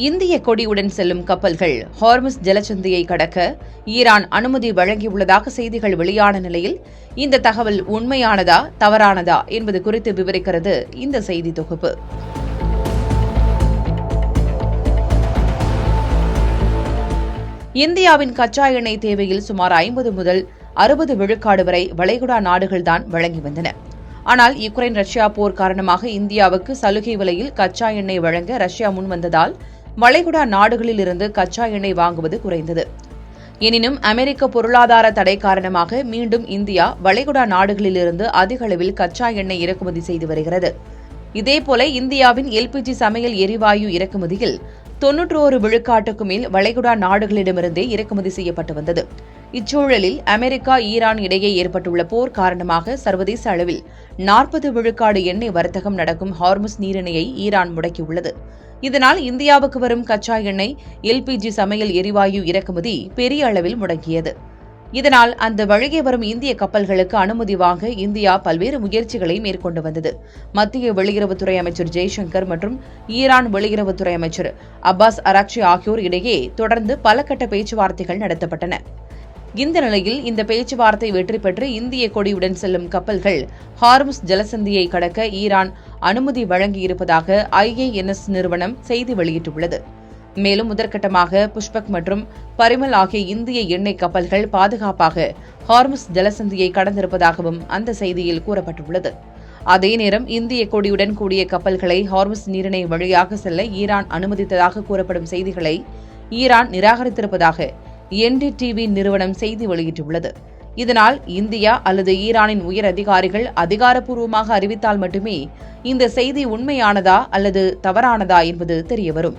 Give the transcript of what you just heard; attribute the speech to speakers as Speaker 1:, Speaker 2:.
Speaker 1: இந்திய கொடியுடன் செல்லும் கப்பல்கள் ஹார்முஸ் ஜலசந்தியை கடக்க ஈரான் அனுமதி வழங்கியுள்ளதாக செய்திகள் வெளியான நிலையில் இந்த தகவல் உண்மையானதா தவறானதா என்பது குறித்து விவரிக்கிறது இந்த செய்தி தொகுப்பு. இந்தியாவின் கச்சா எண்ணெய் தேவையில் சுமார் 50 முதல் 60 விழுக்காடு வரை வளைகுடா நாடுகள்தான் வழங்கி வந்தன. ஆனால் யுக்ரைன் ரஷ்யா போர் காரணமாக இந்தியாவுக்கு சலுகை விலையில் கச்சா எண்ணெய் வழங்க ரஷ்யா முன்வந்ததால் வளைகுடா நாடுகளில் இருந்து கச்சா எண்ணெய் வாங்குவது குறைந்தது. எனினும் அமெரிக்க பொருளாதார தடை காரணமாக மீண்டும் இந்தியா வளைகுடா நாடுகளிலிருந்து அதிக அளவில் கச்சா எண்ணெய் இறக்குமதி செய்து வருகிறது. இதேபோல இந்தியாவின் எல்பிஜி சமையல் எரிவாயு இறக்குமதியில் 91 விழுக்காட்டுக்கு மேல் வளைகுடா நாடுகளிடமிருந்தே இறக்குமதி செய்யப்பட்டு வந்தது. இச்சூழலில் அமெரிக்கா ஈரான் இடையே ஏற்பட்டுள்ள போர் காரணமாக சர்வதேச அளவில் 40 விழுக்காடு எண்ணெய் வர்த்தகம் நடக்கும் ஹார்முஸ் நீரிணையை ஈரான் முடக்கியுள்ளது. இதனால் இந்தியாவுக்கு வரும் கச்சா எண்ணெய், எல்பிஜி சமையல் எரிவாயு இறக்குமதி பெரிய அளவில் முடங்கியது. இதனால் அந்த வழியே வரும் இந்திய கப்பல்களுக்கு அனுமதி வாங்க இந்தியா பல்வேறு முயற்சிகளை மேற்கொண்டு வந்தது. மத்திய வெளியுறவுத்துறை அமைச்சர் ஜெய்சங்கர் மற்றும் ஈரான் வெளியுறவுத்துறை அமைச்சர் அப்பாஸ் அராக்சி ஆகியோர் இடையே தொடர்ந்து பல கட்ட பேச்சுவார்த்தைகள் நடத்தப்பட்டன. இந்த நிலையில் இந்த பேச்சுவார்த்தை வெற்றி பெற்று இந்திய கொடியுடன் செல்லும் கப்பல்கள் ஹார்முஸ் ஜலசந்தியை கடக்க ஈரான் அனுமதி வழங்கியிருப்பதாக IANS நிறுவனம் செய்தி வெளியிட்டுள்ளது. மேலும் முதற்கட்டமாக புஷ்பக் மற்றும் பரிமல் ஆகிய இந்திய எண்ணெய் கப்பல்கள் பாதுகாப்பாக ஹார்முஸ் ஜலசந்தியை கடந்திருப்பதாகவும் அந்த செய்தியில் கூறப்பட்டுள்ளது. அதே நேரம் இந்திய கொடியுடன் கூடிய கப்பல்களை ஹார்முஸ் நீரிணை வழியாக செல்ல ஈரான் அனுமதித்ததாக கூறப்படும் செய்திகளை ஈரான் நிராகரித்திருப்பதாக NDTV நிறுவனம் செய்தி வெளியிட்டுள்ளது. இதனால் இந்தியா அல்லது ஈரானின் உயர் அதிகாரிகள் அதிகாரப்பூர்வமாக அறிவித்தால் மட்டுமே இந்த செய்தி உண்மையானதா அல்லது தவறானதா என்பது தெரியவரும்.